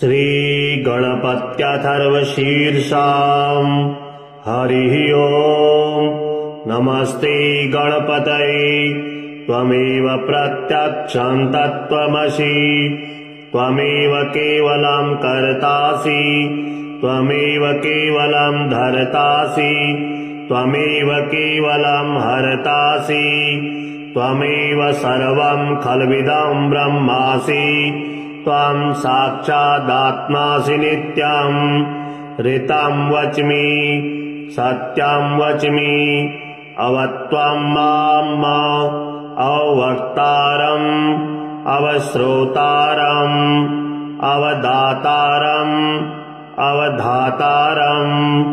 श्रीगणपत्यथर्वशीर्षाम् हरिः ओम्। नमस्ते गणपतये त्वमेव प्रत्यक्षं तत्त्वमसि। त्वमेव केवलं कर्तासि, त्वमेव केवलं धर्तासि, त्वमेव केवलं हर्तासि, त्वमेव सर्वं खल्विदं ब्रह्मासि। त्वं साक्षादात्मासि नित्यं। ऋतं वच्मि सत्यं वच्मि अवत्वं माम् अवक्तारम् अवश्रोतारम् अवदातारम् अवधातारम्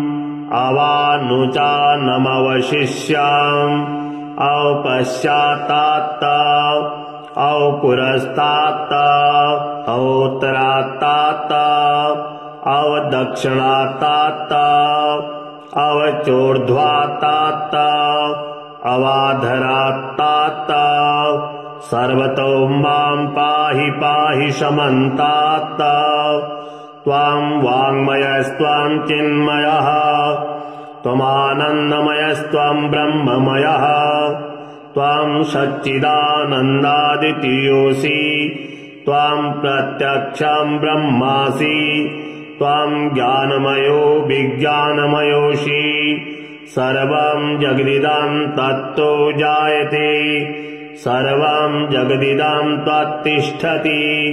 अवानुचानमवशिष्याम् अवपश्चात्तात् अवपुरस्तात् अवोत्तरात्तात् अवदक्षिणात्तात् अवचोर्ध्वात्तात् अवाधरात्तात् सर्वतो मां पाहि पाहि समन्तात्। त्वां वाङ्मयस्त्वां चिन्मयः त्वमानन्दमयस्त्वं ब्रह्ममयः। त्वां सच्चिदानन्दादितीयोऽसि, त्वां प्रत्यक्षं ब्रह्मासि, त्वां ज्ञानमयो विज्ञानमयोऽसि। सर्वं जगदिदं तत्तो जायते, सर्वं जगदिदं त्वत्तिष्ठति,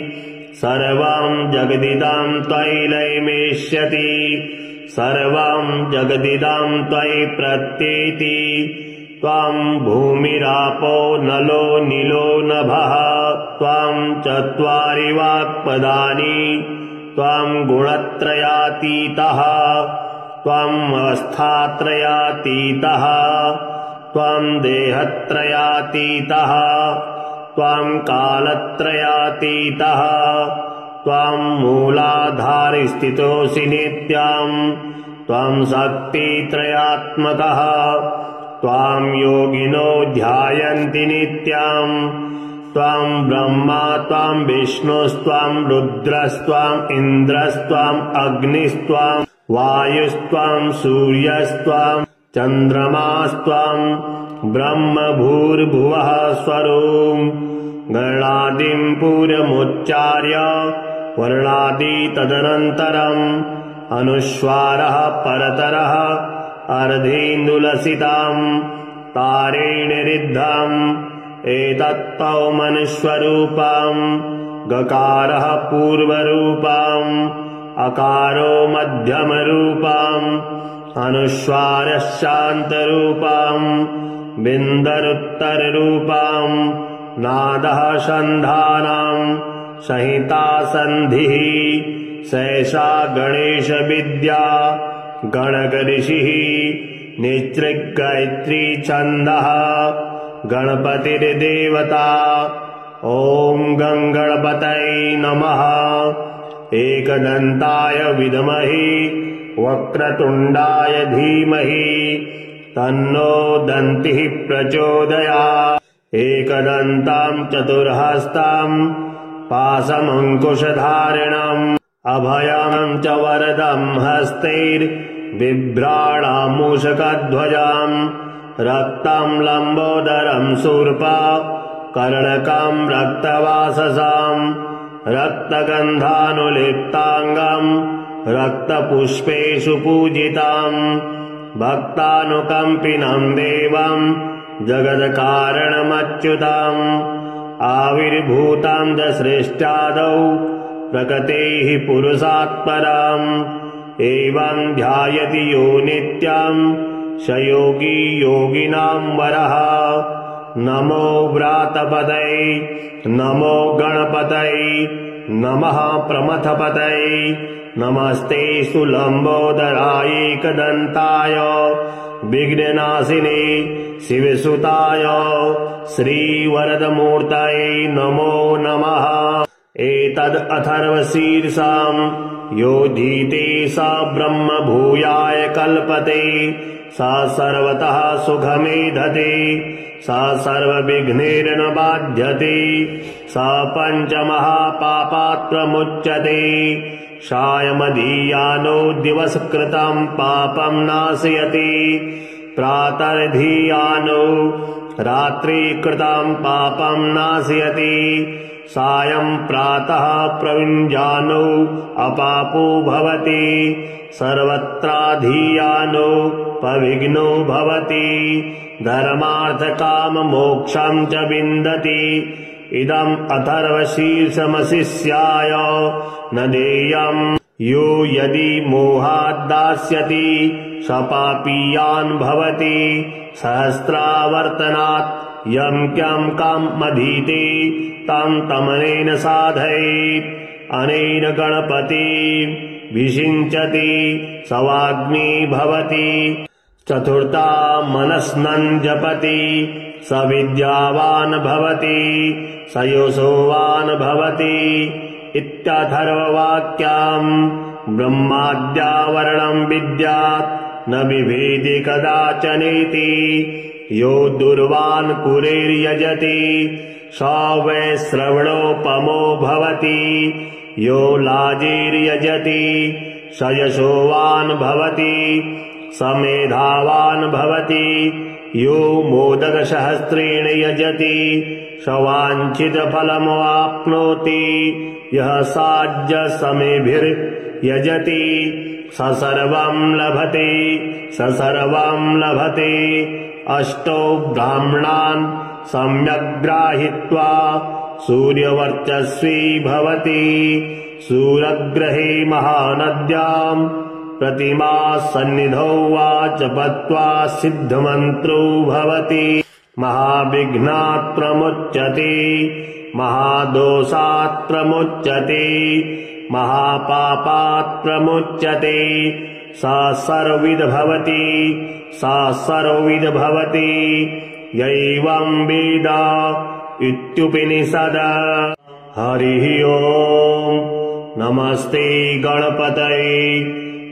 सर्वं जगदिदं त्वयि लयमेष्यति, सर्वं जगदिदं त्वयि प्रत्येति। त्वं भूमिरापो नलो नीलो नभः, त्वं चत्वारि वाक्पदानि, त्वं गुणत्रयातीतः, त्वं अवस्थात्रयातीतः, त्वं देहत्रयातीतः, त्वं कालत्रयातीतः, त्वं मूलाधारस्थितोऽसि नित्यं, त्वं शक्तित्रयात्मकः। त्वां योगिनो ध्यायन्ति नित्यं, त्वं ब्रह्मा त्वं विष्णुस्त्वं रुद्रस्त्वं इन्द्रस्त्वं अग्निस्त्वं वायुस्त्वं सूर्यस्त्वं चन्द्रमास्त्वं ब्रह्म भूर्भुवः स्वरूं। गणादिं पूर्वमुच्चार्य वर्णादि तदनन्तरम् अनुस्वारः परतरः अर्धेन्दुलसितं तारेण ऋद्धम् एतत्तौ मनुष्वरूपम्। गकारः पूर्वरूपम्, अकारो मध्यमरूपम्, अनुस्वारः शान्तरूपम्, बिन्दरुत्तररूपम्, नादः सन्धानम्, संहिता सन्धिः। सैषा गणेशविद्या गणकऋषिः निसृगायत्री छन्दः। गणपतिर्देवता। ॐ गणपतये नमः। एकदन्ताय विद्महे वक्रतुण्डाय धीमहि तन्नो दन्तिः प्रचोदयात्। एकदन्तं चतुर्हस्तं पाशमङ्कुशधारिणम् अभयं च वरदं हस्तैर्बिभ्राणामूषकध्वजम् रक्तं लम्बोदरं शूर्पा कर्णकं रक्तवाससां रक्तगन्धानुलिप्ताङ्गं रक्तपुष्पेषु पूजितं भक्तानुकम्पिनं देवं जगत्कारणमच्युतम्। आविर्भूतं च सृष्ट्यादौ प्रकृतेः पुरुषात्परम् एवं ध्यायति यो नित्यं स योगी योगिनां वरः। नमो व्रातपतये नमो गणपतये नमः प्रमथपतये नमस्ते सुलम्बोदराय एकदन्ताय विघ्ननाशिने शिवसुताय श्रीवरदमूर्तये नमो नमः। एतद् अथर्वशीर्षाम् योधीते सा ब्रह्म भूयाय कल्पते सा सर्वतः सुखमेधते स सर्वविघ्नेन बाध्यते स पञ्चमहापापात् प्रमुच्यते सायमधीयानो दिवसकृतं पापं नाशयति प्रातर्धीयानो रात्रिकृतं पापं नाशयति सायं प्रातः प्रयुञ्जानो अपापो भवति सर्वत्राधीयानो पविघ्नो भवति धर्मार्थकाममोक्षं च विन्दति इदम् अथर्वशीर्षमशिष्याय न देयम् यो यदि मोहाद्दास्यति स पापीयान् भवति सहस्रावर्तनात् यं क्यं कामधीते तं तमनेन साधयेत् अनेन गणपति विषिञ्चति सवाग्मी भवति चतुर्था मनस्नन् जपति स विद्यावान् भवति स यशोवान् भवति इत्यथर्ववाक्यम् ब्रह्माद्यावरणं विद्यात् न बिभेति कदाचनेति यो दुर्वान् कुरेर्यजति स वै श्रवणोपमो भवति यो लाजिर्यजति स यशोवान् भवति स मेधावान् भवति यो मोदकसहस्रेण यजति स वाञ्छितफलमवाप्नोति यः साज्यसमेभिर्यजति स सर्वं लभते स सर्वं लभते अष्टौ ब्राह्मणान् सम्यग्राहित्वा सूर्यवर्चस्वी भवति सूर्यग्रहे महानद्याम् प्रतिमा सन्निधौ वा जपत्वा सिद्धमन्त्रो भवति महाविघ्नात् प्रमुच्यते महादोषात् प्रमुच्यते महापापात् प्रमुच्यते सा सर्वविद भवति सा सर्वविद भवति यैवं वेद इत्युपनिषद। हरिः ओम् नमस्ते गणपतये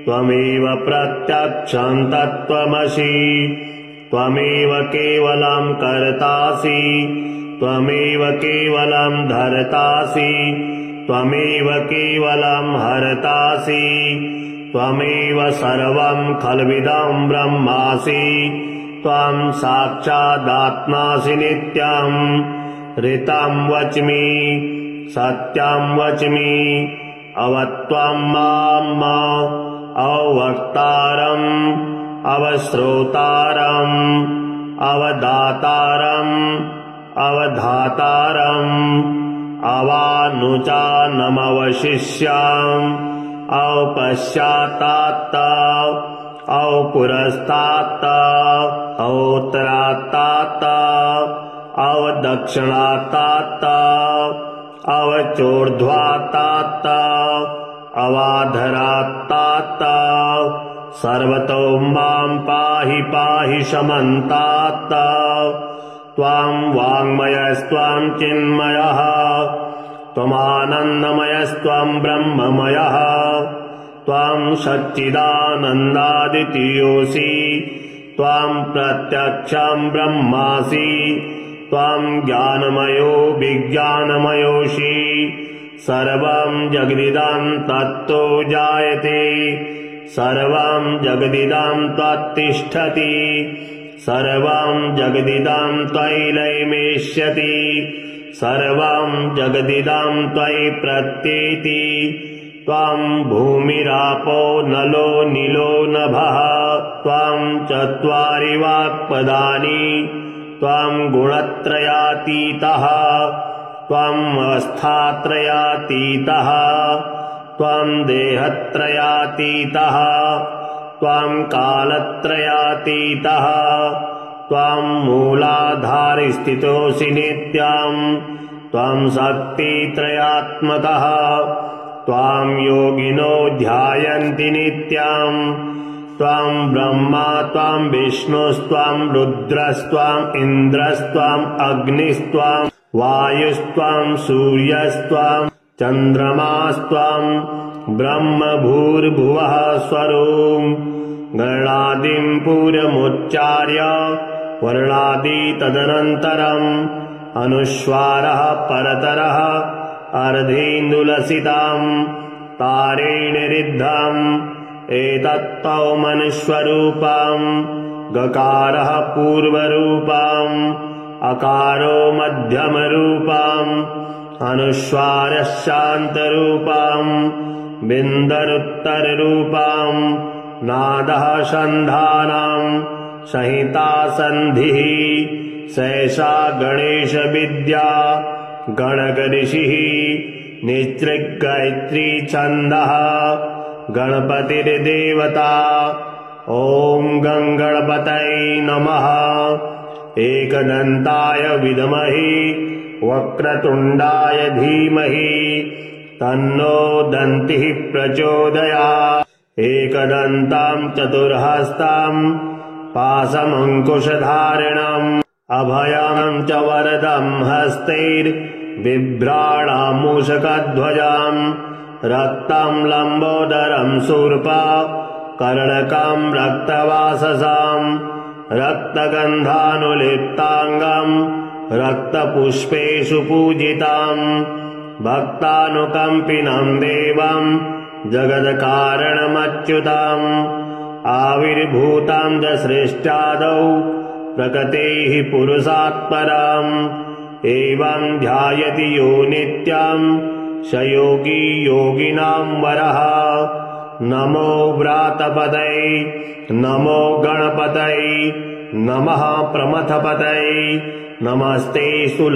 त्वमेव प्रत्यक्षं तत्त्वमसि त्वमेव केवलं कर्तासि त्वमेव केवलं धर्तासि त्वमेव केवलं हर्तासि त्वमेव सर्वं खल्विदं ब्रह्मासि त्वं साक्षादात्मासि नित्यं ऋतं वच्मि सत्यं वच्मि अवत्वं माम् अवक्तारम् अवश्रोतारम् अवदातारम् अवधातारम् अवानुचानमवशिष्याम् अवपश्चात्तात् अवपुरस्तात् अवोत्तरात्तात् अवदक्षिणात्तात् अवचोर्ध्वात्तात् अवाधरात्तात् सर्वतो मां पाहि पाहि समन्तात् त्वां वाङ्मयस्त्वां चिन्मयः त्वमानन्दमयस्त्वं ब्रह्ममयः त्वां सच्चिदानन्दादितीयोऽसि त्वां प्रत्यक्षं ब्रह्मासि त्वां ज्ञानमयो विज्ञानमयोऽसि सर्वं जगदिदं तत्तो जायते सर्वं जगदिदं त्वत्तिष्ठति सर्वं जगदिदं त्वयि लयमेष्यति सर्वं जगदिदं त्वयि प्रत्येति त्वं भूमिरापो नलो नीलो नभः त्वं चत्वारि वाक्पदानि त्वं गुणत्रयातीतः त्वं अवस्थात्रयातीतः त्वं देहत्रयातीतः त्वं कालत्रयातीतः त्वं मूलाधारस्थितोऽसि नित्यं त्वं शक्तित्रयात्मकः त्वां योगिनो ध्यायन्ति नित्यं त्वं ब्रह्मा त्वं विष्णुस्त्वं रुद्रस्त्वं इन्द्रस्त्वं अग्निस्त्वं वायुस्त्वं सूर्यस्त्वं चन्द्रमास्त्वं ब्रह्म भूर्भुवः स्वरूं गणादिं पूरमुच्चार्य वर्णादि तदनन्तरम् अनुस्वारः परतरः अर्धेन्दुलसिताम् तारेण रिद्धम् एतत्तौ मनुष्वरूपम् गकारः पूर्वरूपम् अकारो मध्यमरूपम् अनुस्वारः शान्तरूपम् बिन्दरुत्तररूपम् नादः सन्धानाम् संहिता सन्धिः सैषा गणेशविद्या गणकऋषिः निसृग्गायत्री छन्दः गणपतिर्देवता ॐ गङ्गणपतये नमः एकदन्ताय विद्महे वक्रतुण्डाय धीमहि तन्नो दन्तिः प्रचोदयात् एकदन्ताम् चतुर्हस्ताम् पाशमङ्कुशधारिणम् अभयम् च वरदम् हस्तैर्बिभ्राणामूषकध्वजाम् रक्तम् लम्बोदरम् शूर्पा कर्णकम् रक्तवाससाम् रक्तगन्धानुलिप्ताङ्गम् रक्तपुष्पेषु पूजिताम् भक्तानुकम्पिनम् देवम् जगत्कारणमच्युताम् आविर्भूताम् च सृष्ट्यादौ प्रकृतेः पुरुषात्पराम् एवम् ध्यायति यो नित्यम् स योगी योगिनाम् वरः नमो व्रातपतये नमो गणपतये नमः प्रमथपतये नमस्ते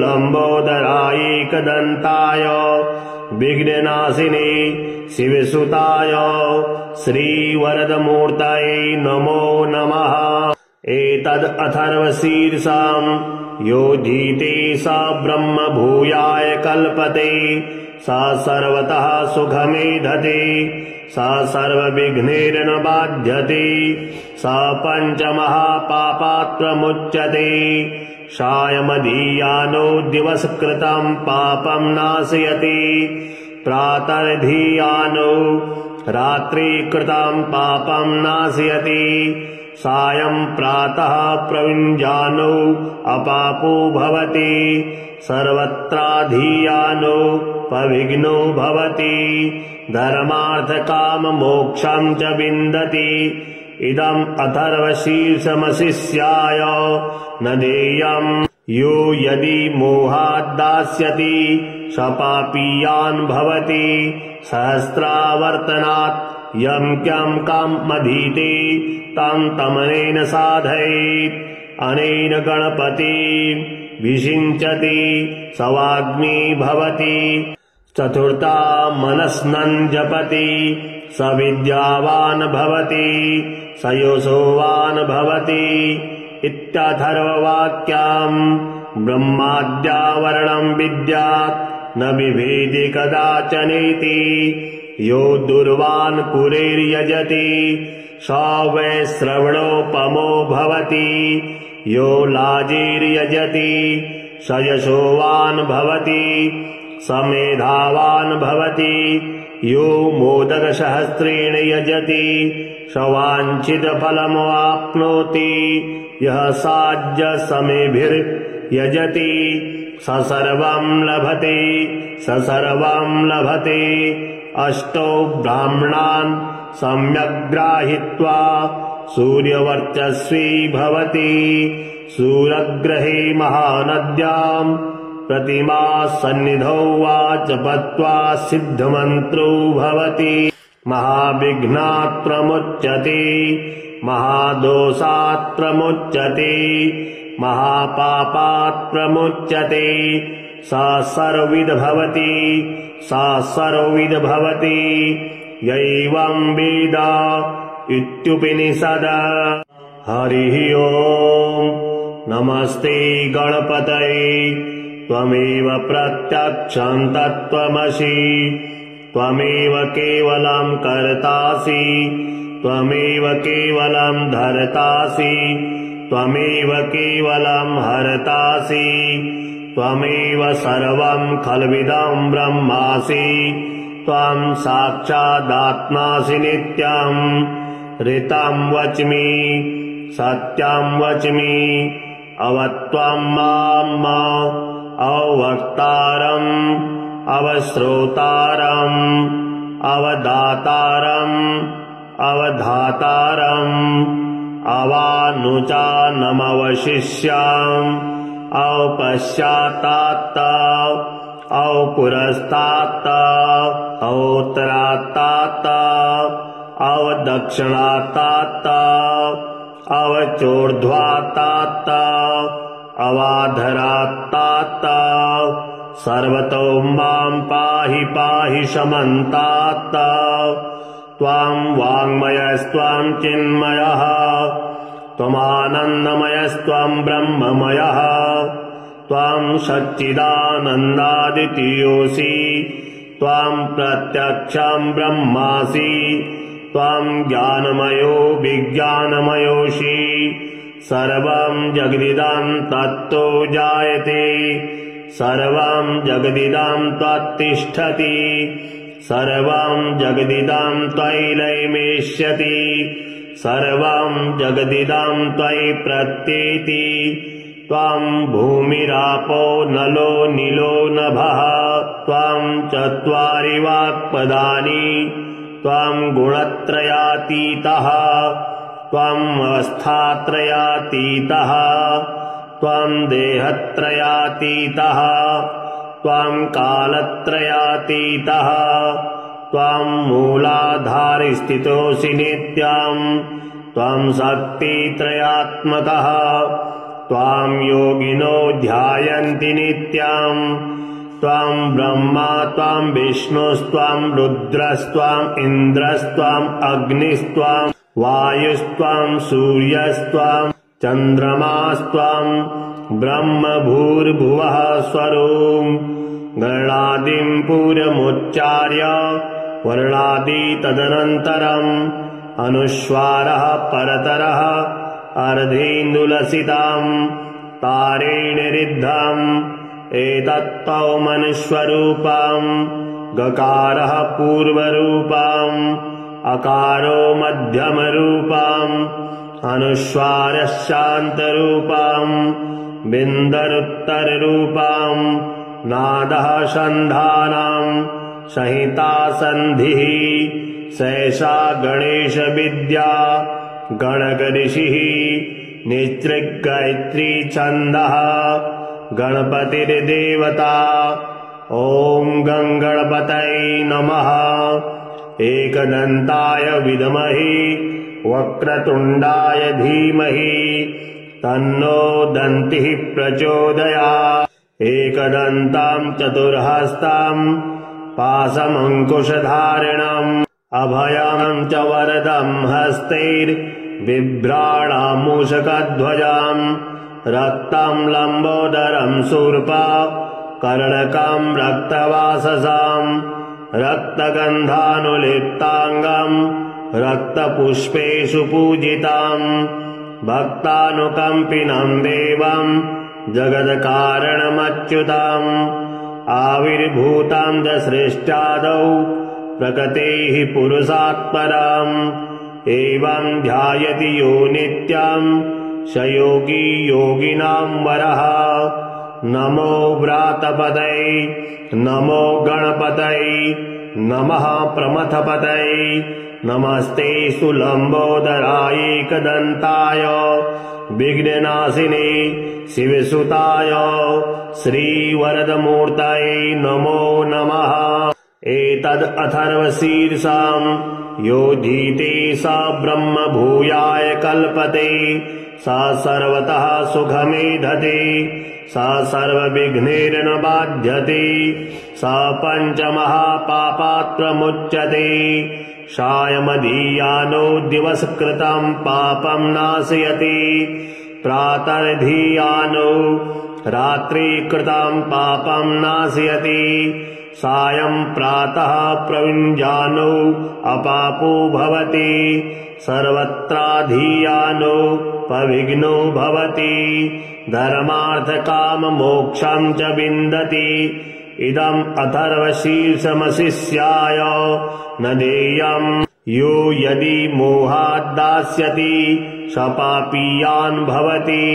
लम्बोदराय एकदन्ताय विघ्ननाशिने शिवसुताय श्रीवरदमूर्तये नमो नमः एतद् अथर्वशीर्षाम् योजीते सा ब्रह्म भूयाय कल्पते सा सर्वतः सुखमेधते सा सर्वविघ्नेर्न बाध्यते सा पञ्चमहापापात्प्रमुच्यते सायमधीयानो दिवसकृतम् पापम् नाशयति प्रातर्धीयानो रात्रिकृतम् पापम् नाशयति सायम् प्रातः प्रविञ्जानो अपापो भवति सर्वत्राधीयानो पविघ्नो भवति धर्मार्थकाममोक्षम् च विन्दति इदम् अथर्वशीर्षमशिष्याय न देयम् यो यदि मोहाद्दास्यति स पापीयान् भवति सहस्रावर्तनात् यम् क्यम् कामधीते तम् तमनेन साधयेत् अनेन गणपति विषिञ्चति स वाग्मी भवति चतुर्था मनस्नन् जपति स विद्यावान् भवति स यशोवान् भवति इत्यथर्ववाक्याम् ब्रह्माद्यावरणम् विद्यात् न बिभेति कदाचनेति यो दुर्वान् पुरेर्यजति स वै श्रवणोपमो भवति यो लाजिर्यजति स यशोवान् भवति स मेधावान् भवति यो मोदकसहस्रेण यजति स वाञ्छितफलमवाप्नोति यः साज्यसमेभिर्यजति स सर्वम् लभते स सर्वम् लभते अष्टौ ब्राह्मणान् सम्यग्ग्राहीत्वा सूर्यवर्चस्वी भवति सूर्यग्रहे महानद्याम् प्रतिमा सन्निधौ वा जपत्वा सिद्धमन्त्रो भवति महाविघ्नात् प्रमुच्यते महादोषात् प्रमुच्यते महापापात् प्रमुच्यते सा सर्वविद् भवति सा सर्वविद् भवति यैवं वेद इत्युपनिषद हरिः ओम् नमस्ते गणपतये त्वमेव प्रत्यक्षं तत्त्वमसि त्वमेव केवलं कर्तासि त्वमेव केवलं धर्तासि त्वमेव केवलं हर्तासि त्वमेव सर्वं खल्विदं ब्रह्मासि त्वं साक्षादात्मासि नित्यम् ऋतं वच्मि सत्यं वच्मि अवत्वं माम् अवक्तारम् अवश्रोतारम् अवदातारम् अवधातारम् अवानुचानमवशिष्याम् अवपश्चात्तात् अवपुरस्तात् अवोत्तरात्तात् अवदक्षिणात्तात् अवचोर्ध्वात्तात् अवाधरात्तात् सर्वतो माम् पाहि पाहि शमन्तात् त्वाम् वाङ्मयस्त्वाम् चिन्मयः त्वमानन्दमयस्त्वाम् ब्रह्ममयः त्वाम् सच्चिदानन्दादितीयोऽसि त्वाम् प्रत्यक्षम् ब्रह्मासि त्वाम् ज्ञानमयो विज्ञानमयोऽसि सर्वम् जगदिदम् तत्तो जायते सर्वम् जगदिदम् त्वत्तिष्ठति सर्वम् जगदिदम् त्वयि लयमेष्यति सर्वम् जगदिदम् त्वयि प्रत्येति त्वाम् भूमिरापो नलो नीलो नभः त्वाम् चत्वारि वाक्पदानि त्वाम् गुणत्रयातीतः त्वाम् अवस्थात्रयातीतः त्वाम् देहत्रयातीतः त्वाम् कालत्रयातीतः त्वाम् मूलाधारस्थितोऽसि नित्यम् त्वाम् शक्तित्रयात्मकः त्वाम् योगिनो ध्यायन्ति नित्यम् त्वाम् ब्रह्मा त्वाम् विष्णुस्त्वाम् रुद्रस्त्वाम् इन्द्रस्त्वाम् अग्निस्त्वाम् वायुस्त्वाम् सूर्यस्त्वाम् चन्द्रमास्त्वाम् ब्रह्म भूर्भुवः स्वरूम् गणादिम् पूर्वमुच्चार्य वर्णादि तदनन्तरम् अनुस्वारः परतरः अर्धेन्दुलसिताम् तारेण रिद्धम् एतत्तौ मनुष्वरूपम् गकारः पूर्वरूपम् अकारो मध्यमरूपम् अनुस्वारः शान्तरूपम् बिन्दरुत्तररूपम् नादः सन्धानाम् संहिता सन्धिः सैषा गणेशविद्या गणकऋषिः निसृग्गायत्री छन्दः गणपतिर्देवता ॐ गणपतये नमः एकदन्ताय विद्महे वक्रतुण्डाय धीमहि तन्नो दन्तिः प्रचोदयात् एकदन्ताम् चतुर्हस्ताम् पाशमङ्कुशधारिणम् अभयम् च वरदम् हस्तैर्बिभ्राणामूषकध्वजाम् रक्तम् लम्बोदरम् शूर्पा कर्णकम् रक्तवाससाम् रक्तगन्धानुलिप्ताङ्गम् रक्तपुष्पेषु पूजिताम् भक्तानुकम्पिनम् देवम् जगत्कारणमच्युताम् आविर्भूताम् च सृष्ट्यादौ प्रकृतेः पुरुषात्पराम् एवम् ध्यायति यो नित्यम् स योगी योगिनाम् वरः नमो व्रातपतये नमो गणपतये नमः प्रमथपतये नमस्ते सुलम्बोदराय एकदन्ताय विघ्ननाशिने शिवसुताय श्रीवरदमूर्तये नमो नमः एतद् अथर्वशीर्षाम् योजीते सा ब्रह्म भूयाय कल्पते सा सर्वतः सुखमेधते सा सर्वविघ्नेर्न बाध्यते सा पञ्चमहापापात्रमुच्यते सायमधीयानो दिवसकृतम् पापम् नाशयति प्रातर्धीयानो रात्रिकृतम् पापम् नाशयति सायम् प्रातः प्रयुञ्जानो अपापो भवति सर्वत्राधीयानो पविघ्नो भवति धर्मार्थकाममोक्षम् च विन्दति इदम् अथर्वशीर्षमशिष्याय न देयम् यो यदि मोहाद्दास्यति सपापीयान् भवति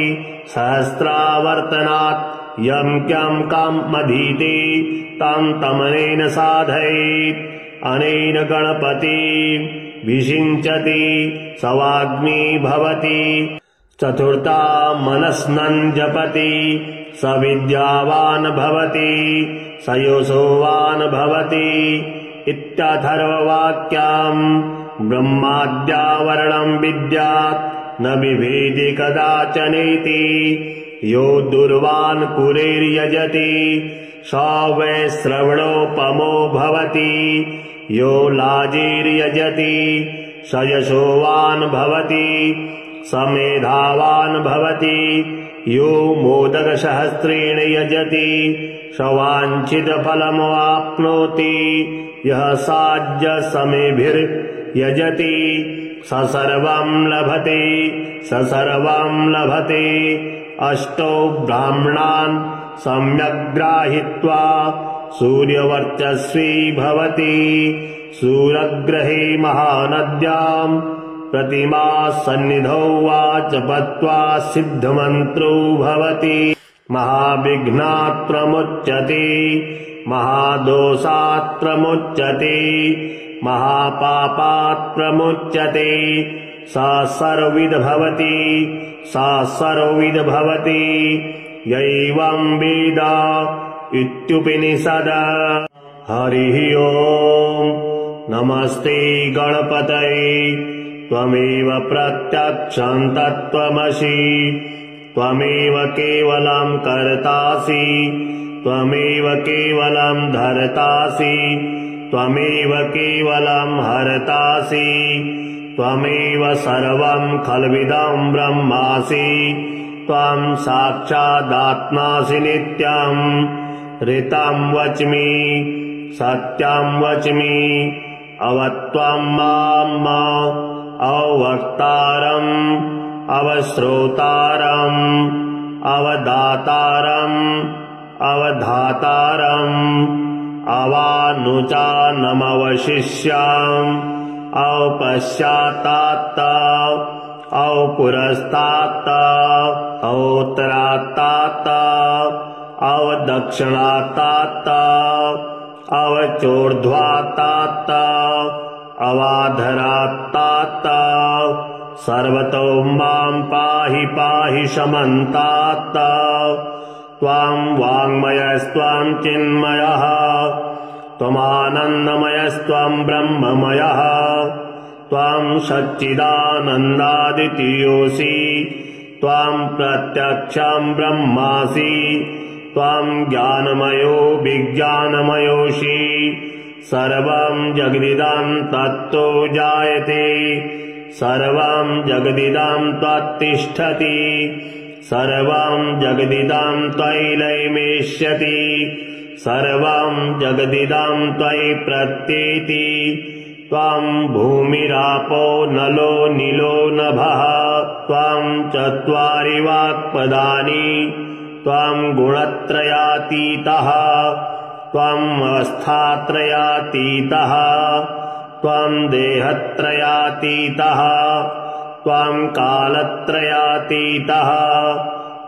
सहस्रावर्तनात् यं क्यं कामधीते तं तमनेन साधयेत् अनेन गणपति विषिञ्चति सवाग्मी भवति चतुर्था मनस्नन् जपति स विद्यावान् भवति स यशोवान् भवति इत्यथर्ववाक्यम् ब्रह्माद्यावरणम् विद्यात् न बिभेति कदाचनेति यो दुर्वान् कुरेर्यजति स वै श्रवणोपमो भवति यो लाजिर्यजति स यशोवान् भवति स मेधावान् भवति यो मोदकसहस्रेण यजति स वाञ्छितफलमवाप्नोति यः साज्यसमेभिर्यजति स सर्वं लभते स सर्वं लभते अष्टौ ब्राह्मणान् सम्यग्ग्राहीत्वा सूर्यवर्चस्वी भवति सूर्यग्रहे महानद्याम् प्रतिमा सन्निधौ वा जपत्वा सिद्धमन्त्रो भवति महाविघ्नात् प्रमुच्यते महादोषात् प्रमुच्यते महापापात् प्रमुच्यते सा सर्वविद् भवति सा सर्वविद् भवति यैवं वेद इत्युपनिषद। हरिः ओम् नमस्ते गणपतये त्वमेव प्रत्यक्षं तत्त्वमसि त्वमेव केवलं कर्तासि त्वमेव केवलं धर्तासि त्वमेव केवलं हर्तासि त्वमेव सर्वं खल्विदं ब्रह्मासि त्वं साक्षादात्मासि नित्यं ऋतं वच्मि सत्यं वच्मि अवत्वं माम् अवक्तारम् अवश्रोतारम् अवदातारम् अवधातारम् अवानुचानमवशिष्याम् अवपश्चात्तात् अवपुरस्तात् अवोत्तरात्तात् अवदक्षिणात्तात् अवचोर्ध्वात्तात् अवाधरात्तात् सर्वतो मां पाहि पाहि समन्तात् त्वां वाङ्मयस्त्वां चिन्मयः त्वमानन्दमयस्त्वं ब्रह्ममयः त्वां सच्चिदानन्दादितीयोऽसि त्वां प्रत्यक्षं ब्रह्मासि त्वां ज्ञानमयो विज्ञानमयोऽसि सर्वं जगदिदं तत्तो जायते सर्वं जगदिदं त्वत्तिष्ठति सर्वं जगदिदं त्वयैलयमेष्यति सर्वं जगदिदं त्वयि प्रत्येति त्वं भूमिरापो नलो नीलो नभः त्वं चत्वारि वाक्पदानि त्वं गुणत्रयातीतः त्वम् अवस्थात्रयातीतः त्वं देहत्रयातीतः त्वं कालत्रयातीतः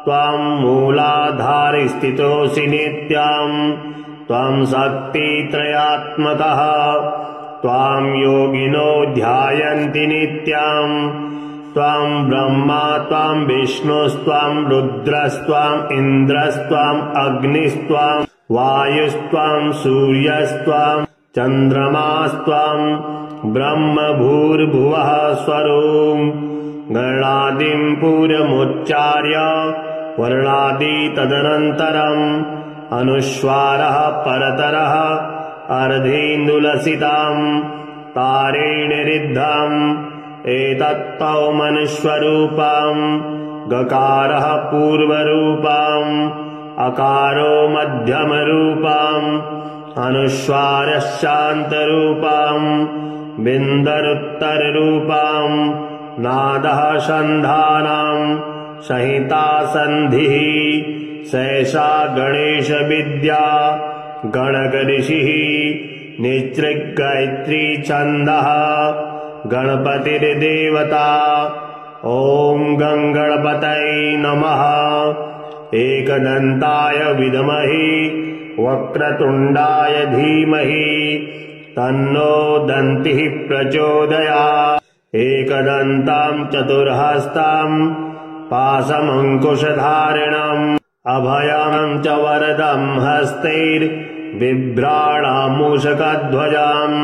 त्वं मूलाधारस्थितोऽसि नित्यं त्वं शक्तित्रयात्मकः त्वां योगिनो ध्यायन्ति नित्यं त्वं ब्रह्मा त्वं विष्णुस्त्वं रुद्रस्त्वम् इन्द्रस्त्वम् अग्निस्त्वं वायुस्त्वं सूर्यस्त्वं चन्द्रमास्त्वं ब्रह्म भूर्भुवः स्वरूपं गणादिं पूर्वमुच्चार्य वर्णादि तदनन्तरम् अनुस्वारः परतरः अर्धेन्दुलसितं तारेण रिद्धम् एतत्तौ मनुष्वरूपम् गकारः पूर्वरूपम् अकारो मध्यमरूपम् अनुस्वारः शान्तरूपम् बिन्दरुत्तररूपम् नादः सन्धानम् संहिता सन्धिः सैषा गणेशविद्या गणगऋषिः निसृग्गायत्री छन्दः गणपतिर्देवता ॐ गङ्गणपतये नमः। एकदन्ताय विद्महे वक्रतुण्डाय धीमहि तन्नो दन्तिः प्रचोदयात्। एकदन्तां चतुर्हस्तां पाशमङ्कुशधारिणम् अभयं च वरदं हस्तैर्बिभ्राणामूषकध्वजाम्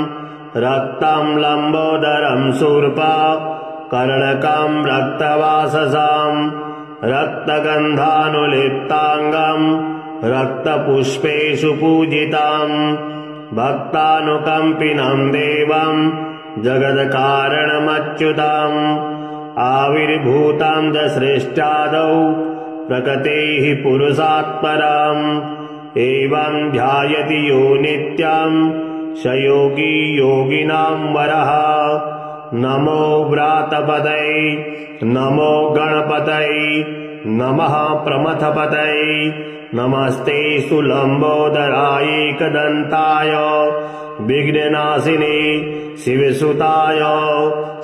रक्तं लम्बोदरं शूर्पा कर्णकं रक्तवाससाम् रक्तगन्धानुलिप्ताङ्गम् रक्तपुष्पेषु पूजिताम् भक्तानुकम्पिनं देवं जगत्कारणमच्युताम् आविर्भूतां च सृष्ट्यादौ प्रकृतेः पुरुषात्पराम् एवं ध्यायति यो नित्यं स योगी योगिनां वरः। नमो व्रातपतये नमो गणपतये नमः प्रमथपतये नमस्ते लम्बोदराय एकदन्ताय विघ्ननाशिने शिवसुताय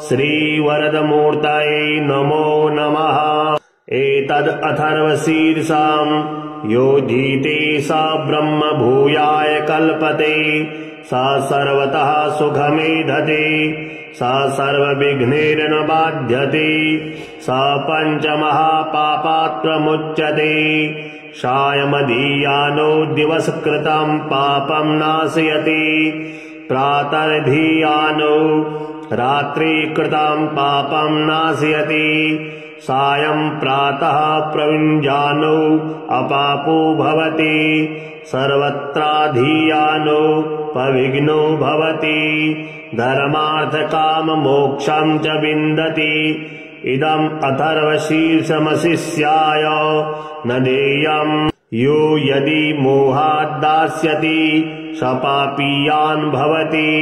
श्रीवरदमूर्तये नमो नमः। एतद् अथर्वशीर्षां योधीते सा ब्रह्म भूयाय कल्पते सा सर्वतः सुखमेधते सा सर्वविघ्नेन बाध्यते सा पञ्चमहापापात्प्रमुच्यते सायमदीयानो दिवसकृतं पापं नाशयति प्रातर्धीयानो रात्रिकृतं पापं नाशयति सायं प्रातः प्रयुञ्जानो अपापो भवति सर्वत्राधीयानो पविघ्नो भवति धर्मार्थकाममोक्षं च विन्दति। इदम् अथर्वशीर्षमशिष्याय न देयम् यो यदि मोहाद्दास्यति स पापीयान् भवति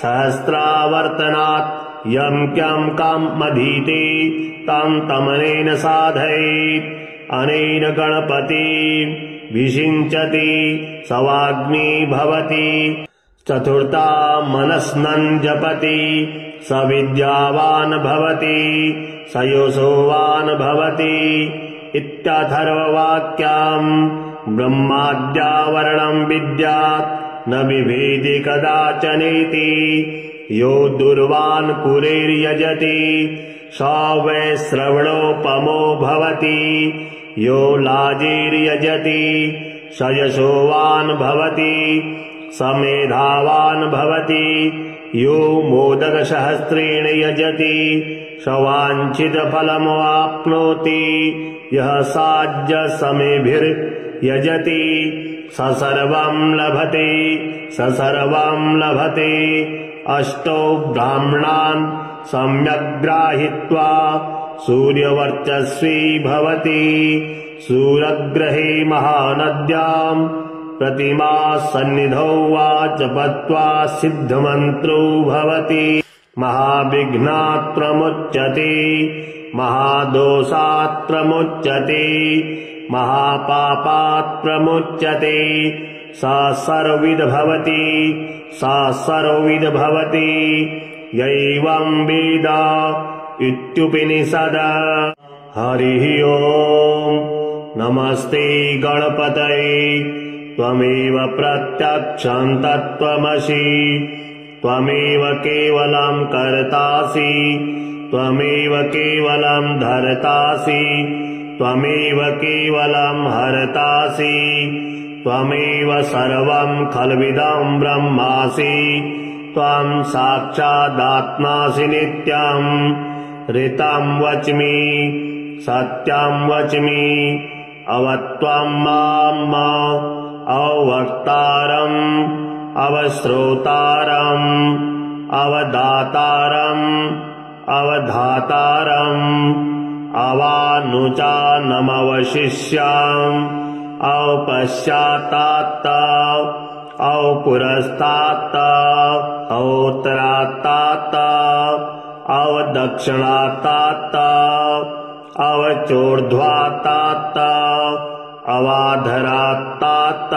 सहस्रावर्तनात् यं क्यं कामधीते तं तमनेन साधयेत् अनेन गणपति विषिञ्चति सवाग्मी भवति चतुर्था मनस्नन् जपति स विद्यावान् भवति स यशोवान् भवति इत्यथर्ववाक्यम् ब्रह्माद्यावरणं विद्यात् न बिभेति कदाचनेति यो दुर्वान् कुरेर्यजति स वै श्रवणोपमो भवति यो लाजिर्यजति स यशोवान् भवति स मेधावान् भवति यो मोदकसहस्रेण यजति स वाञ्छितफलमवाप्नोति यः साज्यसमेभिर्यजति स सर्वं लभते स सर्वं लभते। अष्टौ ब्राह्मणान् सम्यक् ग्राहीत्वा सूर्यवर्चस्वी भवति सूर्यग्रहे महानद्यां प्रतिमा सन्निधौ वा जपत्वा सिद्धमन्त्रो भवति महाविघ्नात् प्रमुच्यते महादोषात् प्रमुच्यते महापापात् प्रमुच्यते सा सर्वविद भवति सा सर्वविद भवति यैवं वेद इत्युपनिषद। हरिः ओम् नमस्ते गणपतये त्वमेव प्रत्यक्षं तत्त्वमसि त्वमेव केवलं कर्तासि त्वमेव केवलं धर्तासि त्वमेव केवलं हर्तासि त्वमेव सर्वं खल्विदं ब्रह्मासि त्वं साक्षादात्मासि नित्यं ऋतं वच्मि सत्यं वच्मि अवत्वं माम् अवक्तारम् अवश्रोतारम् अवदातारम् अवधातारम् अवानुचानमवशिष्याम् अवपश्चात्तात् अवपुरस्तात् अवोत्तरात्तात् अवदक्षिणात्तात् अवचोर्ध्वात्तात् अवाधरात्तात्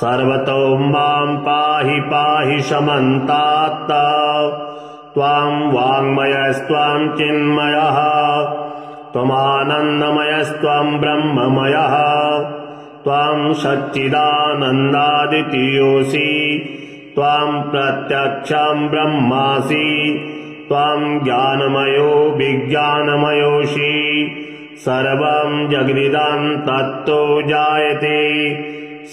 सर्वतो मां पाहि पाहि समन्तात् त्वां वाङ्मयस्त्वां चिन्मयः त्वमानन्दमयस्त्वं ब्रह्ममयः त्वां सच्चिदानन्दादितीयोऽसि त्वां प्रत्यक्षं ब्रह्मासि त्वां ज्ञानमयो विज्ञानमयोऽसि सर्वं जगदिदं तत्तो जायते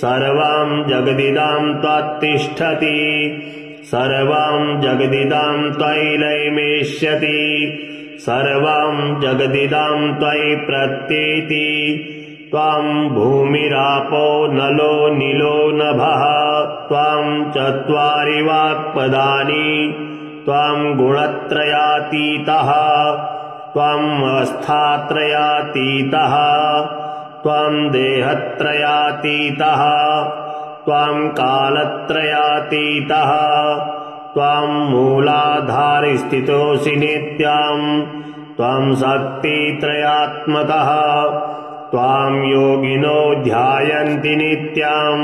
सर्वं जगदिदं त्वत्तिष्ठति सर्वं जगदिदं त्वयि लयमेष्यति सर्वं जगदिदं त्वयि प्रत्येति त्वां भूमिरापो नलो नीलो नभः त्वां चत्वारि वाक्पदानि त्वां गुणत्रयातीतः त्वां अवस्थात्रयातीतः त्वां देहत्रयातीतः त्वां कालत्रयातीतः त्वां मूलाधारस्थितोऽसि नित्यं त्वां शक्तित्रयात्मकः त्वां योगिनो ध्यायन्ति नित्यं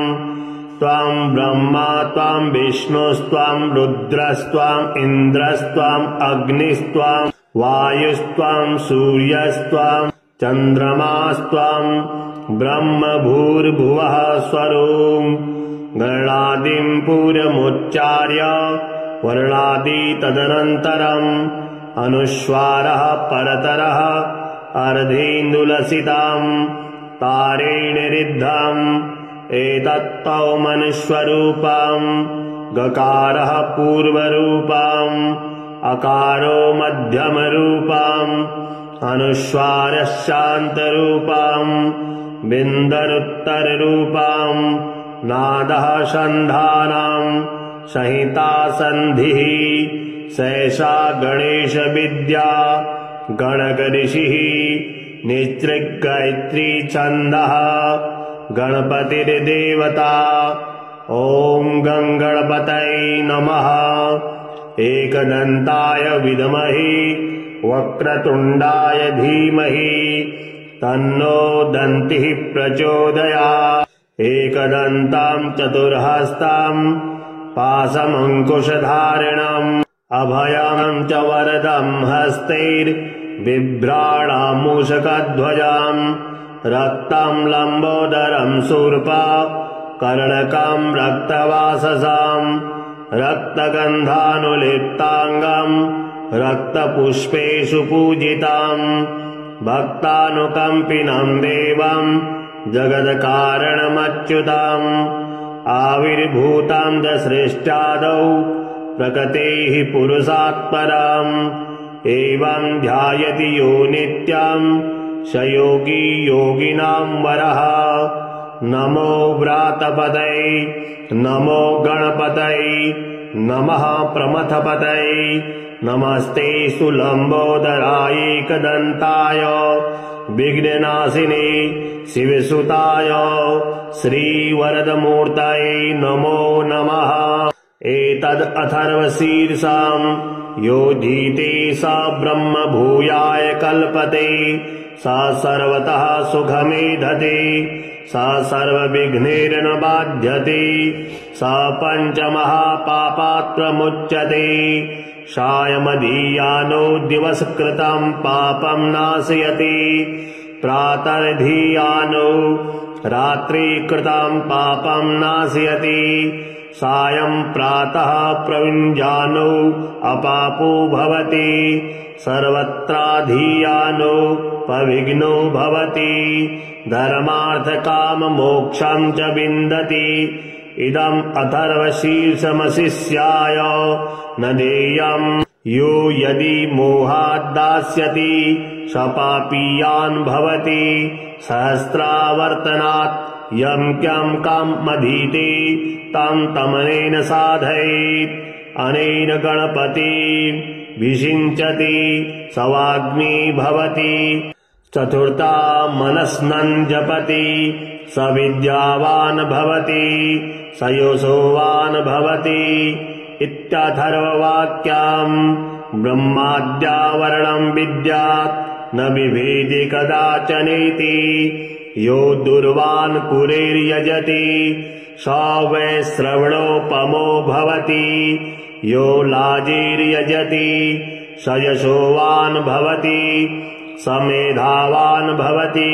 त्वां ब्रह्मा त्वां विष्णुस्त्वां रुद्रस्त्वाम् इन्द्रस्त्वाम् अग्निस्त्वां वायुस्त्वां सूर्यस्त्वां चन्द्रमास्त्वां ब्रह्म भूर्भुवः स्वरूपं गणादिं पूर्वमुच्चार्य वर्णादि तदनन्तरम् अनुस्वारः परतरः अर्धेन्दुलसिताम् तारेण रिद्धम् एतत्तौ मनुष्वरूपम् गकारः पूर्वरूपम् अकारो मध्यमरूपम् अनुस्वारः शान्तरूपम् बिन्दरुत्तररूपम् नादः सन्धानाम् संहिता सन्धिः सैषा गणेशविद्या गणकऋषिः निसृग्गायत्री छन्दः गणपतिर्देवता ॐ गणपतये नमः एकदन्ताय विद्महे वक्रतुण्डाय धीमहि तन्नो दन्तिः प्रचोदयात् एकदन्तां चतुर्हस्तां पाशमङ्कुशधारिणम् अभयं च वरदं हस्तैर्बिभ्राणामूषकध्वजाम् रक्तं लम्बोदरं शूर्पा कर्णकं रक्तवाससाम् रक्तगन्धानुलिप्ताङ्गम् रक्तपुष्पेषु पूजिताम् भक्तानुकम्पिनं देवं जगत्कारणमच्युताम् आविर्भूतां च सृष्ट्यादौ प्रकृतेः पुरुषात् पराम् एवं ध्यायति यो नित्यं स योगी योगिनां वरः नमो व्रातपतये नमो गणपतये नमः प्रमथपतये नमस्ते सुलम्बोदराय एकदन्ताय विघ्ननाशिने शिवसुताय श्रीवरदमूर्तये नमो नमः एतद् अथर्वशीर्षां योधीते सा ब्रह्म भूयाय कल्पते सा सर्वतः सुखमेधते सा सर्वविघ्नैर्न बाध्यते सा पञ्चमहापापात्प्रमुच्यते सायमधीयानो दिवसकृतं पापं नाशयति प्रातर्धीयानो रात्रिकृतं पापं नाशयति सायं प्रातः प्रयुञ्जानो अपापो भवति सर्वत्राधीयानो पविघ्नो भवति धर्मार्थकाममोक्षं च विन्दति इदम् अथर्वशीर्षमशिष्याय न देयम् यो यदि मोहाद्दास्यति स पापीयान् भवति सहस्रावर्तनात् यं क्यं कामधीते तं तमनेन साधयेत् अनेन गणपति विषिञ्चति सवाग्मी भवति चतुर्था मनस्नन् जपति स विद्यावान् भवति स यशोवान् भवति इत्यथर्ववाक्यम् ब्रह्माद्यावरणं विद्यात् न बिभेति कदाचनेति यो दुर्वान् कुरेर्यजति स वै श्रवणोपमो भवति यो लाजिर्यजति स यशोवान् भवति स मेधावान् भवति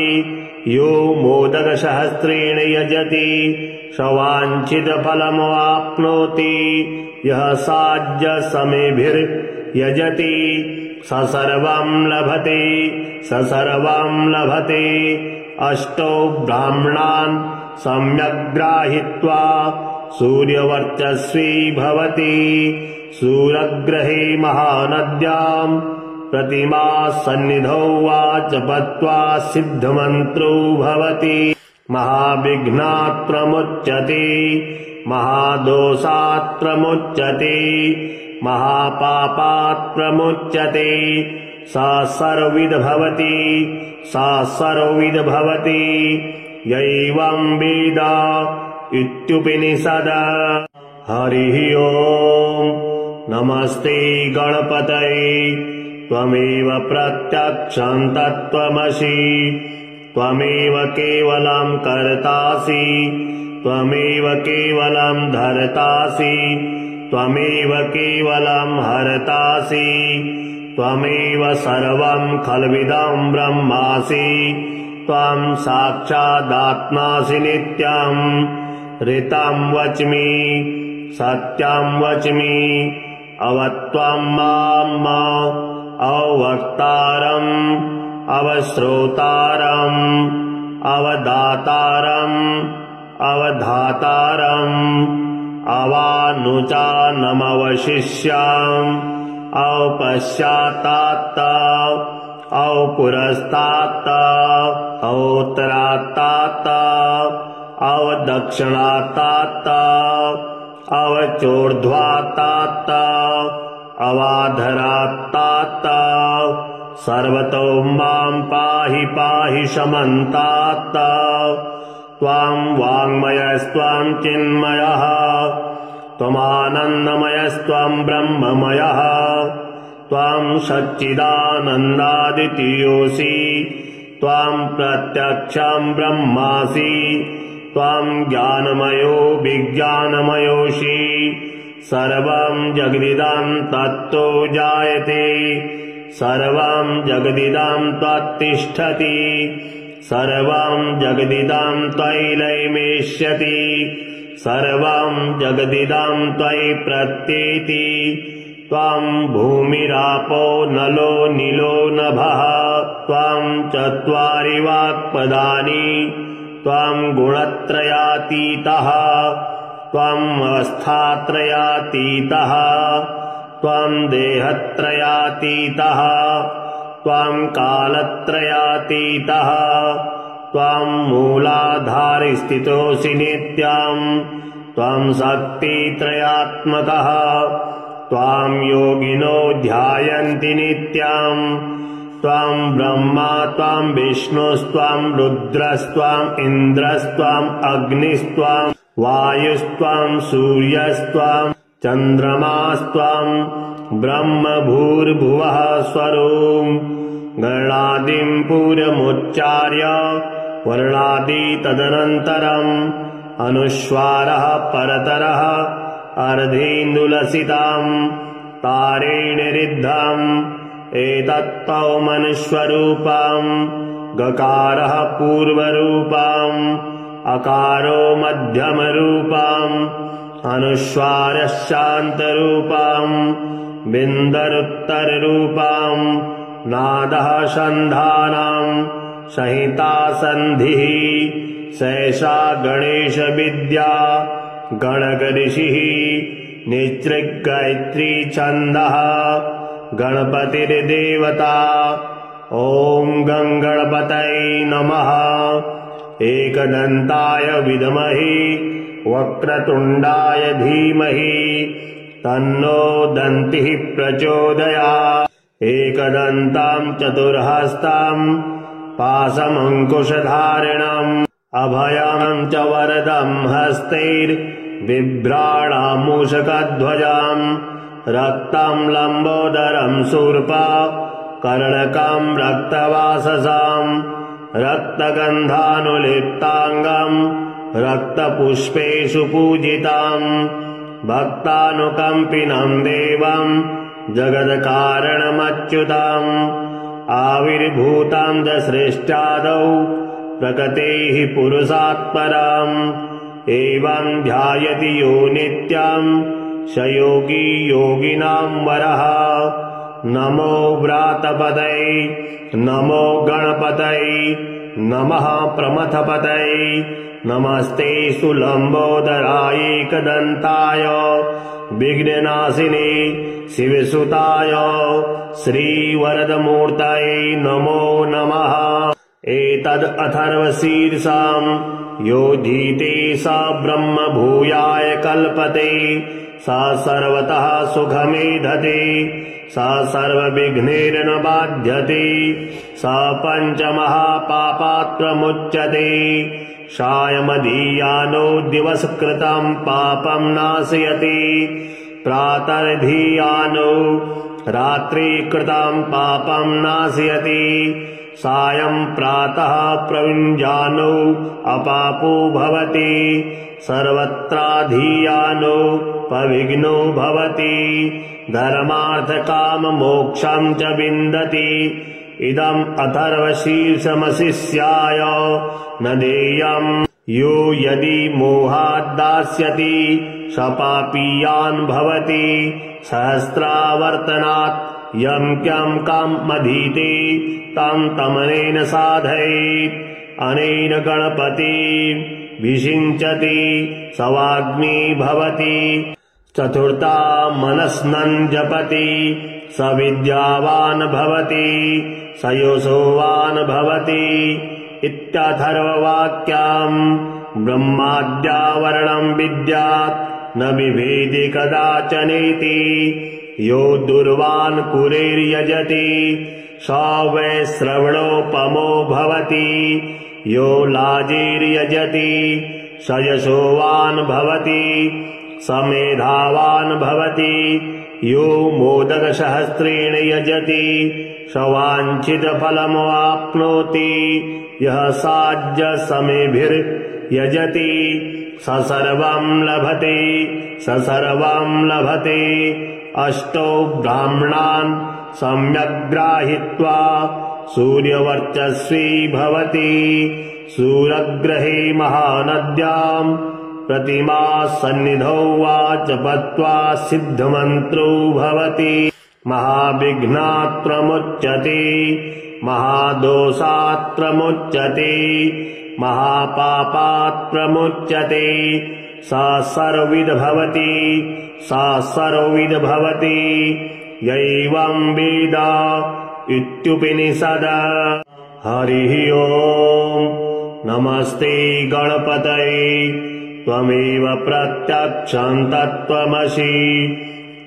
यो मोदकसहस्रेण यजति स वाञ्छितफलमवाप्नोति यः साज्यसमेभिर्यजति स सर्वं लभते अष्टौ ब्राह्मणान् सम्यग् सूर्यवर्चस्वी भवति सूर्यग्रहे महानद्याम् प्रतिमा सन्निधौ वा जपत्वा सिद्धमन्त्रो भवति महाविघ्नात् प्रमुच्यते महादोषात् प्रमुच्यते महापापात् प्रमुच्यते सा सर्वविद् भवति यैवं वेद इत्युपनिषद। हरिः ओम् नमस्ते गणपतये त्वमेव प्रत्यक्षं तत्त्वमसि त्वमेव केवलं कर्तासि त्वमेव केवलं धर्तासि त्वमेव केवलं हरतासि त्वमेव सर्वं खल्विदं ब्रह्मासि त्वं साक्षादात्मासि नित्यम् ऋतं वच्मि सत्यं वच्मि अवत्वं माम् अवक्तारम् अवश्रोतारम् अवदातारम् अवधातारम् अवानुचानमवशिष्याम् अवपश्चात्तात् अवपुरस्तात् अवोत्तरात्तात् अवदक्षिणात्तात् अवचोर्ध्वात्तात् अवाधरात्तात् सर्वतो मां पाहि पाहि समन्तात् त्वां वाङ्मयस्त्वां चिन्मयः त्वमानन्दमयस्त्वं ब्रह्ममयः त्वां सच्चिदानन्दादितीयोऽसि त्वां प्रत्यक्षं ब्रह्मासि त्वां ज्ञानमयो विज्ञानमयोऽसि सर्वं जगदिदं तत्तो जायते सर्वं जगदिदं त्वत्तिष्ठति सर्वं जगदिदं त्वयि लयमेष्यति सर्वं जगदिदं त्वयि प्रत्येति त्वं भूमिरापो नलो नीलो नभः त्वं चत्वारि वाक्पदानि त्वं गुणत्रयातीतः त्वं अवस्थात्रयातीतः त्वं देहत्रयातीतः त्वं कालत्रयातीतः त्वं मूलाधारस्थितोऽसि नित्यम् त्वं शक्तित्रयात्मकः त्वां योगिनो ध्यायन्ति नित्यम् त्वां ब्रह्मा त्वां विष्णुस्त्वां रुद्रस्त्वां इन्द्रस्त्वां अग्निस्त्वां वायुस्त्वां सूर्यस्त्वां चन्द्रमास्त्वां ब्रह्म भूर्भुवः स्वरूं गणादिं पूर्वमुच्चार्य वर्णादि तदनन्तरम् अनुस्वारः परतरः अर्धेन्दुलसिताम् तारेण रिद्धम् एतत्तौ मनुष्यरूपम् गकारः पूर्वरूपम् अकारो मध्यमरूपम् अनुस्वारः शान्तरूपम् बिन्दरुत्तररूपम् नादः सन्धानाम् संहिता सन्धिः सैषा गणेशविद्या गणकऋषिः निसृग्गायत्री छन्दः गणपतिर्देवता ॐ गणपतये नमः एकदन्ताय विद्महे वक्रतुण्डाय धीमहि तन्नो दन्तिः प्रचोदयात् एकदन्तां चतुर्हस्तां पाशमङ्कुशधारिणम् अभयं च वरदं हस्तैर्बिभ्राणामूषकध्वजाम् रक्तं लम्बोदरं शूर्पा कर्णकं रक्तवाससाम् रक्तगन्धानुलिप्ताङ्गम् रक्तपुष्पेषु पूजिताम् भक्तानुकम्पिनं देवं जगत्कारणमच्युतम् आविर्भूतं च सृष्ट्यादौ प्रकृतेः पुरुषात्परम् एवं ध्यायति यो नित्यं स योगी योगिनां वरः नमो व्रातपतये नमो गणपतये नमः प्रमथपतये नमस्ते सुलम्बोदराय एकदन्ताय विघ्ननाशिने शिवसुताय श्रीवरदमूर्तये नमो नमः एतद् अथर्वशीर्षां योधीते स ब्रह्म भूयाय कल्पते स सर्वतः सुखमेधते स सर्वविघ्नैर्न बाध्यते स पञ्चमहापापात्प्रमुच्यते सायमधीयानो दिवसकृतं पापं नाशयति प्रातर्धीयानो रात्रिकृतं पापं नाशयति सायं प्रातः प्रयुञ्जानो अपापो भवति सर्वत्राधीयानो पविघ्नो भवति धर्मार्थकाममोक्षं च विन्दति इदम् अथर्वशीर्षमशिष्याय न देयम् यो यदि मोहाद्दास्यति स पापीयान् भवति सहस्रावर्तनात् यं क्यं कामधीते तं तमनेन साधयेत् अनेन गणपति विषिञ्चति सवाग्मी भवति चतुर्था मनस्नन् जपति स विद्यावान् भवति स यशोवान् भवति इत्यथर्ववाक्यम् ब्रह्माद्यावरणं विद्यात् न बिभेति कदाचनेति यो दुर्वान् कुरेर्यजति स वै श्रवणोपमो भवति यो लाजिर्यजति स यशोवान् भवति स मेधावान् भवति यो मोदकसहस्रेण यजति स वाञ्छितफलमवाप्नोति यः साज्यसमेभिर्यजति स सर्वं लभते स सर्वं लभते अष्टौ ब्राह्मणान् सम्यग् सूर्यवर्चस्वी भवति सूर्यग्रहे महानद्यां प्रतिमा सन्निधौ वा जपत्वा सिद्धमन्त्रो भवति महाविघ्नात् प्रमुच्यते महादोषात् प्रमुच्यते महापापात् प्रमुच्यते सा सर्वविद भवति सा सर्वविद भवति यैवं वेद इत्युपनिषद हरिः ओम् नमस्ते गणपतये त्वमेव प्रत्यक्षं तत्त्वमसि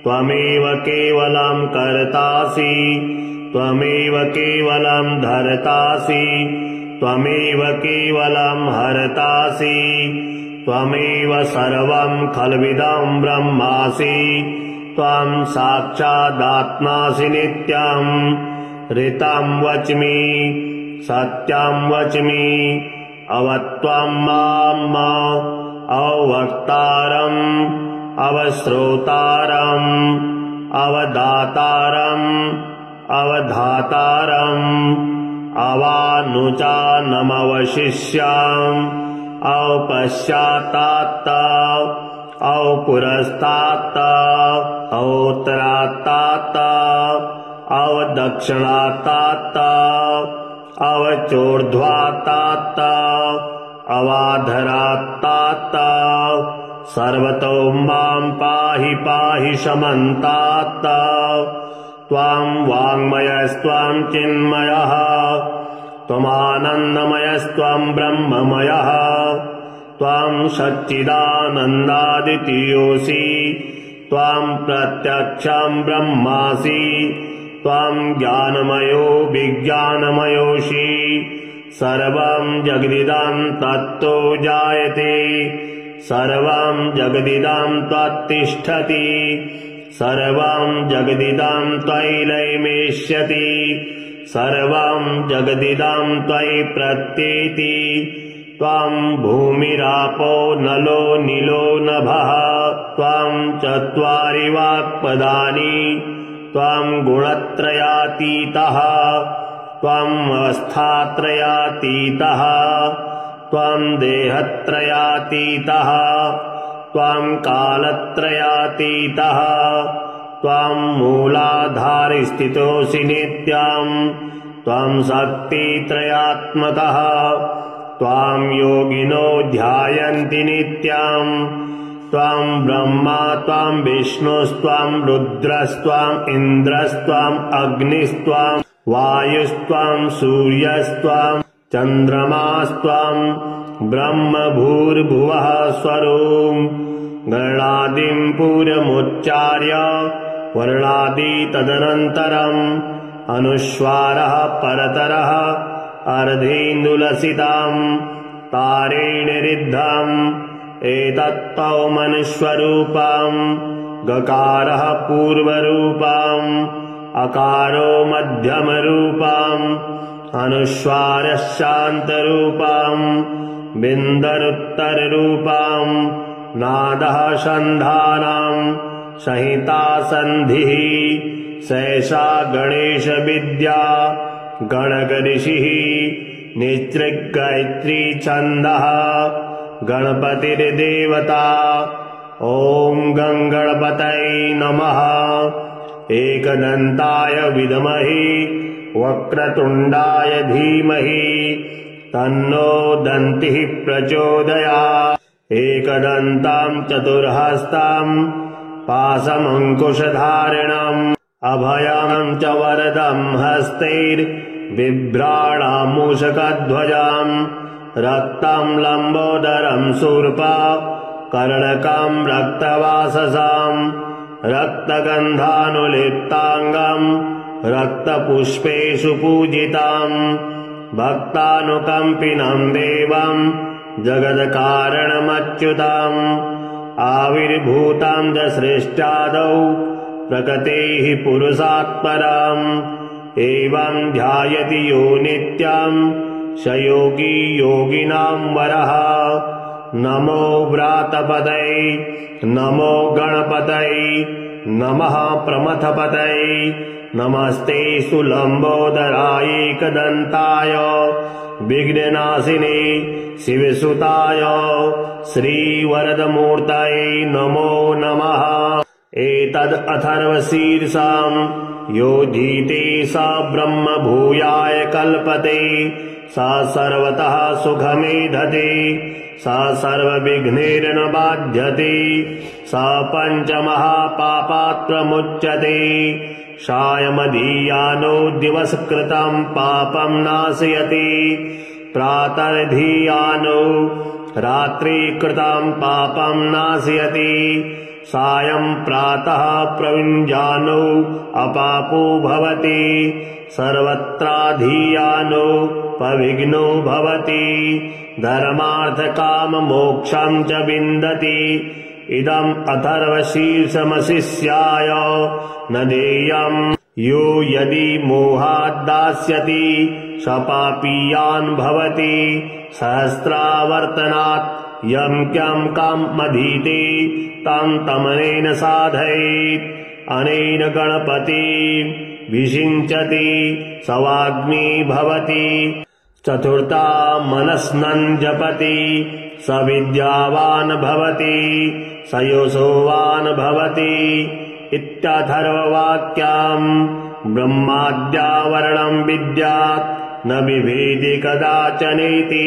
त्वमेव केवलं कर्तासि त्वमेव केवलं धर्तासि त्वमेव केवलं हरतासि त्वमेव सर्वं खल्विदं ब्रह्मासि त्वं साक्षादात्मासि नित्यं ऋतं वच्मि सत्यं वच्मि अवत्वं माम् अवक्तारम् अवश्रोतारम् अवदातारम् अवधातारम् अवानुचानमवशिष्याम् औपश्चात्तात् औपुरस्तात् औत्तरात्तात् अवदक्षिणात्तात् अवचोर्ध्वात्तात् अवाधरात्तात् सर्वतो मां पाहि पाहि समन्तात् त्वां वाङ्मयस्त्वां चिन्मयः त्वमानन्दमयस्त्वं ब्रह्ममयः त्वां सच्चिदानन्दादितीयोऽसि त्वां प्रत्यक्षं ब्रह्मासि त्वां ज्ञानमयो विज्ञानमयोऽसि सर्वं जगदिदं तत्तो जायते सर्वं जगदिदं त्वत्तिष्ठति सर्वं जगदिदं त्वयि लयमेष्यति सर्वं जगदिदं त्वयि प्रत्येति त्वाम् भूमिरापो नलो नीलो नभः त्वाम् चत्वारि वाक्पदानि त्वाम् गुणत्रयातीतः त्वाम् अवस्थात्रयातीतः त्वाम् देहत्रयातीतः त्वाम् कालत्रयातीतः त्वाम् मूलाधारस्थितोऽसि नित्यम् त्वाम् शक्तित्रयात्मकः त्वाम् योगिनो ध्यायन्ति नित्यम् त्वाम् ब्रह्मा त्वाम् विष्णुस्त्वाम् रुद्रस्त्वाम् इन्द्रस्त्वाम् अग्निस्त्वाम् वायुस्त्वाम् सूर्यस्त्वाम् चन्द्रमास्त्वाम् ब्रह्म भूर्भुवः स्वरूम् गणादिम् पूर्वमुच्चार्य वर्णादि तदनन्तरम् अनुस्वारः परतरः अर्धेन्दुलसिताम् तारेण रिद्धम् एतत्तौ मनुष्वरूपम् गकारः पूर्वरूपम् अकारो मध्यमरूपम् अनुस्वारः शान्तरूपम् बिन्दरुत्तररूपम् नादः सन्धानाम् संहिता सन्धिः सैषा गणेशविद्या गणकऋषिः निसृगायत्री छन्दः गणपतिर्देवता ॐ गणपतये नमः एकदन्ताय विद्महे वक्रतुण्डाय धीमहि तन्नो दन्तिः प्रचोदयात् एकदन्ताम् चतुर्हस्ताम् पाशमङ्कुशधारिणम् अभयम् च वरदम् हस्तैर्बिभ्राणामूषकध्वजाम् रक्तम् लम्बोदरम् शूर्पा कर्णकम् रक्तवाससाम् रक्तगन्धानुलिप्ताङ्गम् रक्तपुष्पेषु पूजिताम् भक्तानुकम्पिनम् देवम् जगत्कारणमच्युताम् आविर्भूताम् च सृष्ट्यादौ प्रकृतेः पुरुषात्पराम् एवम् ध्यायति यो नित्यम् स योगी योगिनाम् वरः नमो व्रातपतये नमो गणपतये नमः प्रमथपतये नमस्ते सुलम्बोदराय एकदन्ताय विघ्ननाशिने शिवसुताय श्रीवरदमूर्तये नमो नमः एतद् अथर्वशीर्षाम् योधीते सा ब्रह्म भूयाय कल्पते सा सर्वतः सुखमेधते सा सर्वविघ्नेर्न बाध्यते सा पञ्चमहापापात्प्रमुच्यते सायमधीयानो दिवसकृतम् पापम् नाशयति प्रातर्धीयानो रात्रिकृतम् पापम् नाशयति सायम् प्रातः प्रयुञ्जानो अपापो भवति सर्वत्राधीयानो पविघ्नो भवति धर्मार्थकाममोक्षम् च विन्दति इदम् अथर्वशीर्षमशिष्याय न देयम् यो यदि मोहाद्दास्यति स पापीयान् भवति सहस्रावर्तनात् यम् क्यम् कामधीते तम् तमनेन साधयेत् अनेन गणपति विषिञ्चति सवाग्मी भवति चतुर्था मनस्नन् जपति स विद्यावान् भवति स यशोवान् भवति इत्यथर्ववाक्याम् ब्रह्माद्यावरणम् विद्यात् न बिभेति कदाचनेति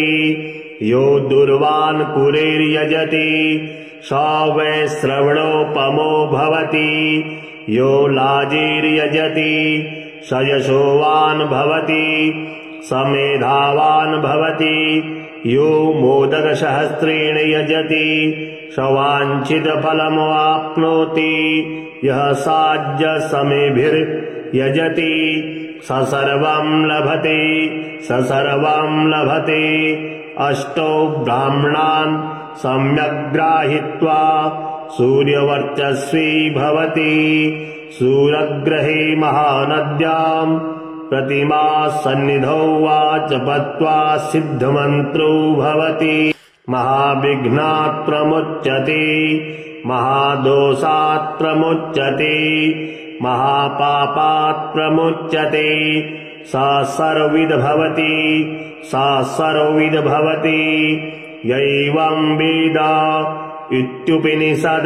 यो दुर्वान् कुरेर्यजति स वै श्रवणोपमो भवति यो लाजिर्यजति स यशोवान् भवति स मेधावान् भवति यो मोदकसहस्रेण यजति स वाञ्छितफलमवाप्नोति यः साज्यसमेभिर्यजति स सर्वम् लभते स सर्वम् लभते अष्टौ ब्राह्मणान् सम्यग्राहित्वा सूर्यवर्चस्वी भवति सूर्यग्रहे महानद्याम् प्रतिमा सन्निधौ वा जपत्वा सिद्धमन्त्रो भवति। महाविघ्नात् प्रमुच्यते, महादोषात् प्रमुच्यते, महापापात् प्रमुच्यते। स सर्वविद् भवति, स सर्वविद् भवति। यैवं वेद इत्युपनिषद।